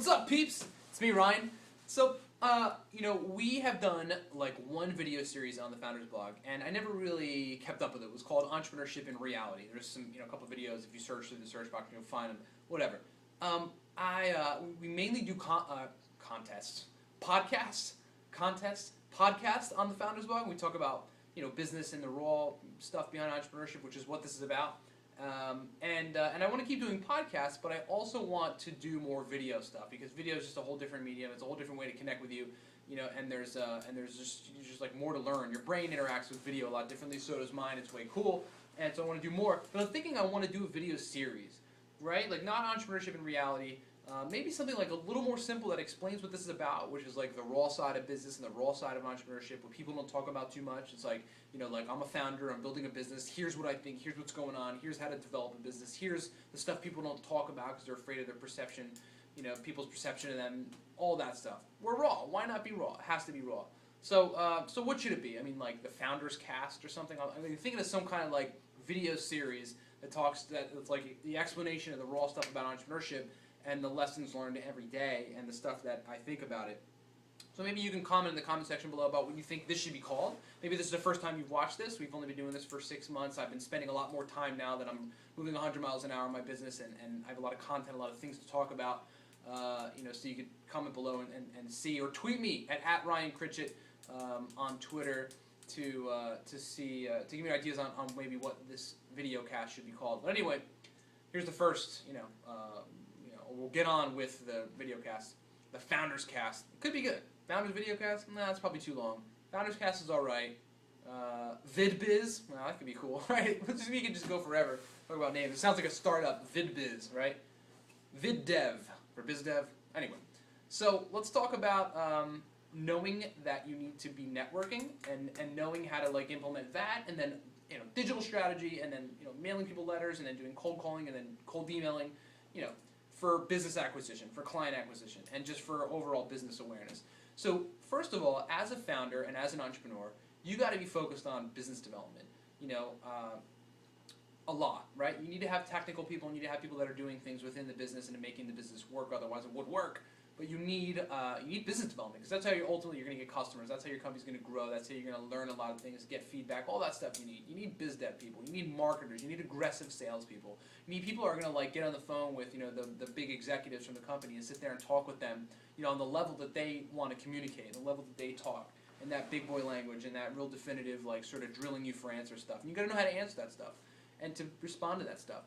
What's up, peeps? It's me, Ryan. So, we have done like one video series on the Founders Blog, and I never really kept up with it. It was called Entrepreneurship in Reality. There's some, a couple videos. If you search through the search box, you'll find them. Whatever. We mainly do podcasts on the Founders Blog. We talk about business and the raw stuff behind entrepreneurship, which is what this is about. And I want to keep doing podcasts, but I also want to do more video stuff because video is just a whole different medium. It's a whole different way to connect with you, and there's just like more to learn. Your brain interacts with video a lot differently, so does mine. It's way cool, and so I want to do more. But I'm thinking I want to do a video series, right? Like not entrepreneurship in reality. Maybe something like a little more simple that explains what this is about, which is like the raw side of business and the raw side of entrepreneurship, what people don't talk about too much. It's like, like I'm a founder, I'm building a business, here's what I think, here's what's going on, here's how to develop a business, here's the stuff people don't talk about because they're afraid of their perception, people's perception of them, all that stuff. We're raw. Why not be raw? It has to be raw. So, so what should it be? I mean, like the Founders Cast or something? I mean, thinking of some kind of like video series that's like the explanation of the raw stuff about entrepreneurship and the lessons learned every day and the stuff that I think about it. So maybe you can comment in the comment section below about what you think this should be called. Maybe this is the first time you've watched this. We've only been doing this for 6 months. I've been spending a lot more time now that I'm moving 100 miles an hour in my business, and I have a lot of content, a lot of things to talk about. So you could comment below and see, or tweet me at Ryan Critchett on Twitter to give me ideas on maybe what this video cast should be called. But anyway, here's the first, we'll get on with the video cast. The Founders Cast. It could be good. Founders Video Cast? Nah, that's probably too long. Founders Cast is alright. VidBiz? Well, that could be cool, right? We could just go forever. Talk about names. It sounds like a startup. VidBiz, right? VidDev for BizDev. Anyway. So, let's talk about knowing that you need to be networking and knowing how to like implement that, and then digital strategy, and then mailing people letters, and then doing cold calling, and then cold emailing, for business acquisition, for client acquisition, and just for overall business awareness. So first of all, as a founder and as an entrepreneur, you got to be focused on business development. A lot, right? You need to have technical people. You need to have people that are doing things within the business and making the business work. Otherwise, it would work. But you need business development, because that's how you're going to get customers. That's how your company's going to grow. That's how you're going to learn a lot of things, get feedback, all that stuff you need. You need biz dev people. You need marketers. You need aggressive salespeople. You need people who are going to like get on the phone with the big executives from the company and sit there and talk with them on the level that they want to communicate, the level that they talk, and that big boy language and that real definitive like sort of drilling you for answer stuff. And you got to know how to answer that stuff and to respond to that stuff.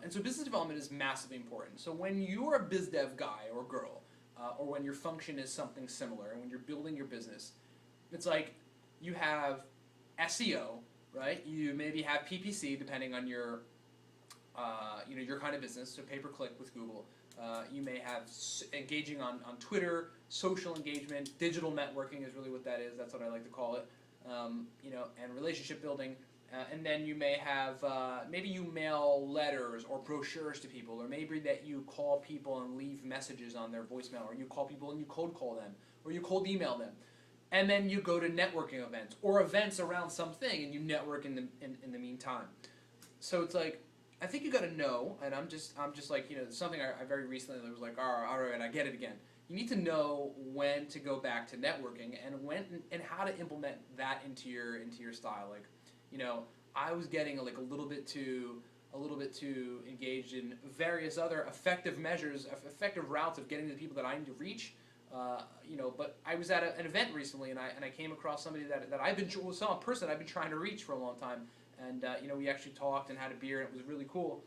And so business development is massively important. So when you're a biz dev guy or girl, or when your function is something similar, and when you're building your business, it's like you have SEO, right? You maybe have PPC, depending on your, your kind of business, so pay-per-click with Google. You may have engaging on Twitter, social engagement, digital networking is really what that is. That's what I like to call it. And relationship building. And then you may have, maybe you mail letters or brochures to people, or maybe that you call people and leave messages on their voicemail, or you call people and you cold call them, or you cold email them. And then you go to networking events, or events around something, and you network in the meantime. So it's like, I think you got to know, and I'm just like, something I very recently was like, all right, I get it again. You need to know when to go back to networking and how to implement that into your style. Like, I was getting like a little bit too engaged in various other effective measures, effective routes of getting to the people that I need to reach. But I was at an event recently, and I came across somebody that a person I've been trying to reach for a long time, and we actually talked and had a beer, and it was really cool.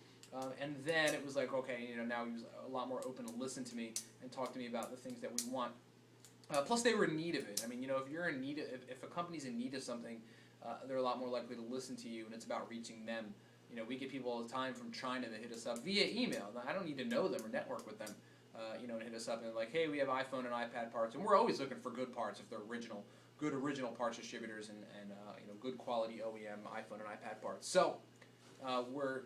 And then it was like, okay, now he was a lot more open to listen to me and talk to me about the things that we want. Plus, they were in need of it. I mean, if you're in need, if a company's in need of something, they're a lot more likely to listen to you, and it's about reaching them. We get people all the time from China that hit us up via email. Now, I don't need to know them or network with them, and hit us up and they're like, hey, we have iPhone and iPad parts, and we're always looking for good parts if they're good original parts distributors and good quality OEM iPhone and iPad parts. So we're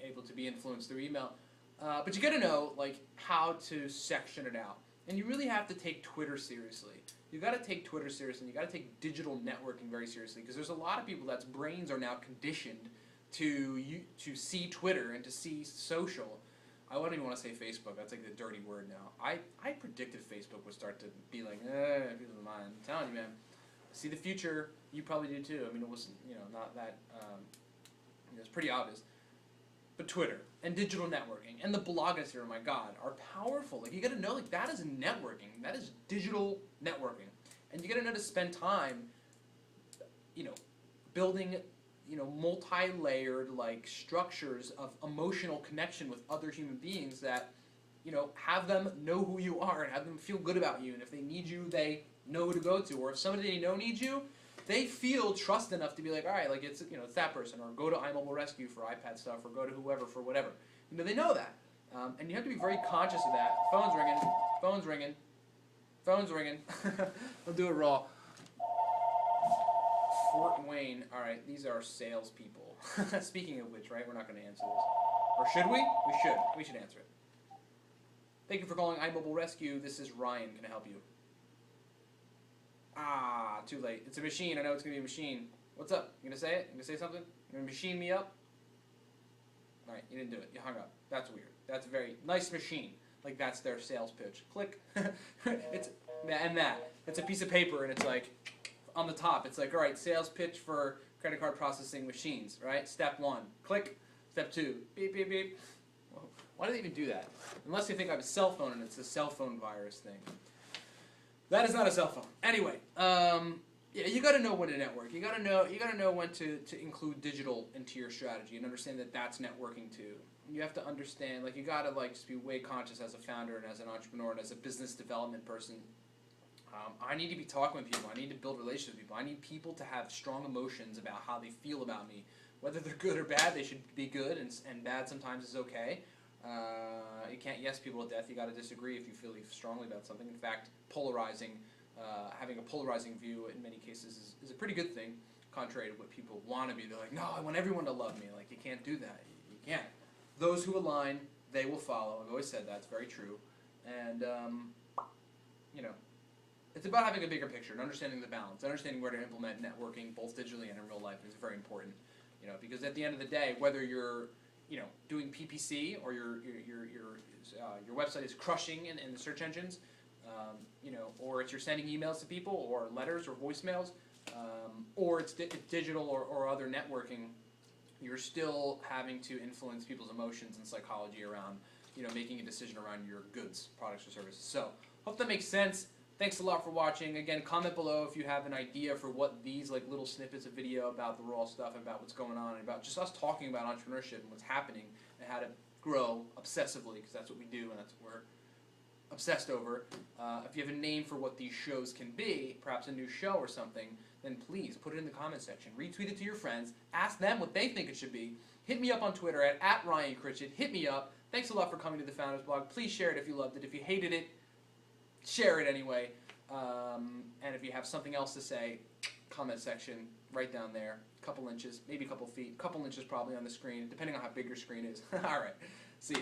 able to be influenced through email, but you got to know like how to section it out, and you really have to take Twitter seriously. You got to take Twitter seriously, and you got to take digital networking very seriously, because there's a lot of people that's brains are now conditioned to see Twitter and to see social I wouldn't even want to say Facebook. That's like the dirty word now. I predicted Facebook would start to be like, peace of mind. I'm telling you, man. See the future. You probably do too. I mean, it was, not that, it's pretty obvious. But Twitter and digital networking and the blogosphere, my God, are powerful. Like, you got to know, like, that is networking. That is digital networking. And you got to know to spend time, building, multi-layered, like, structures of emotional connection with other human beings that, have them know who you are and have them feel good about you. And if they need you, they know who to go to. Or if somebody they know needs you, they feel trust enough to be like, all right, like it's that person, or go to iMobile Rescue for iPad stuff, or go to whoever for whatever. They know that, and you have to be very conscious of that. Phone's ringing, phone's ringing, phone's ringing. I'll do it raw. Fort Wayne. All right, these are salespeople. Speaking of which, right, we're not going to answer this, or should we? We should. We should answer it. Thank you for calling iMobile Rescue. This is Ryan. Can I help you? Ah, too late. It's a machine. I know it's going to be a machine. What's up? You going to say it? You going to say something? You going to machine me up? Alright, you didn't do it. You hung up. That's weird. That's very nice machine. Like, that's their sales pitch. Click. It's a piece of paper, and it's like, on the top, it's like, alright, sales pitch for credit card processing machines, right? Step 1. Click. Step 2. Beep, beep, beep. Why do they even do that? Unless you think I have a cell phone and it's a cell phone virus thing. That is not a cell phone. Anyway, yeah, you got to know when to network. You got to know when to include digital into your strategy and understand that that's networking too. You have to understand, like, you got to just be way conscious as a founder and as an entrepreneur and as a business development person. I need to be talking with people. I need to build relationships with people. I need people to have strong emotions about how they feel about me. Whether they're good or bad, they should be good, and bad sometimes is okay. You can't yes people to death. You got to disagree if you feel strongly about something. In fact, having a polarizing view in many cases is a pretty good thing, contrary to what people want to be. They're like, no, I want everyone to love me. Like, you can't do that. You can't. Those who align, they will follow. I've always said that. It's very true. And, it's about having a bigger picture and understanding the balance, understanding where to implement networking, both digitally and in real life, is very important. Because at the end of the day, whether you're doing PPC or your website is crushing in the search engines, or you're sending emails to people or letters or voicemails, or it's digital or other networking, you're still having to influence people's emotions and psychology around, making a decision around your goods, products, or services. So, hope that makes sense. Thanks a lot for watching. Again, comment below if you have an idea for what these little snippets of video about the raw stuff, about what's going on, and about just us talking about entrepreneurship and what's happening and how to grow obsessively, because that's what we do and that's what we're obsessed over. If you have a name for what these shows can be, perhaps a new show or something, then please put it in the comment section. Retweet it to your friends. Ask them what they think it should be. Hit me up on Twitter at Ryan Critchett. Hit me up. Thanks a lot for coming to the Founders Blog. Please share it if you loved it. If you hated it, share it anyway. And if you have something else to say, comment section right down there. A couple inches, maybe a couple feet, couple inches probably on the screen, depending on how big your screen is. All right. See ya.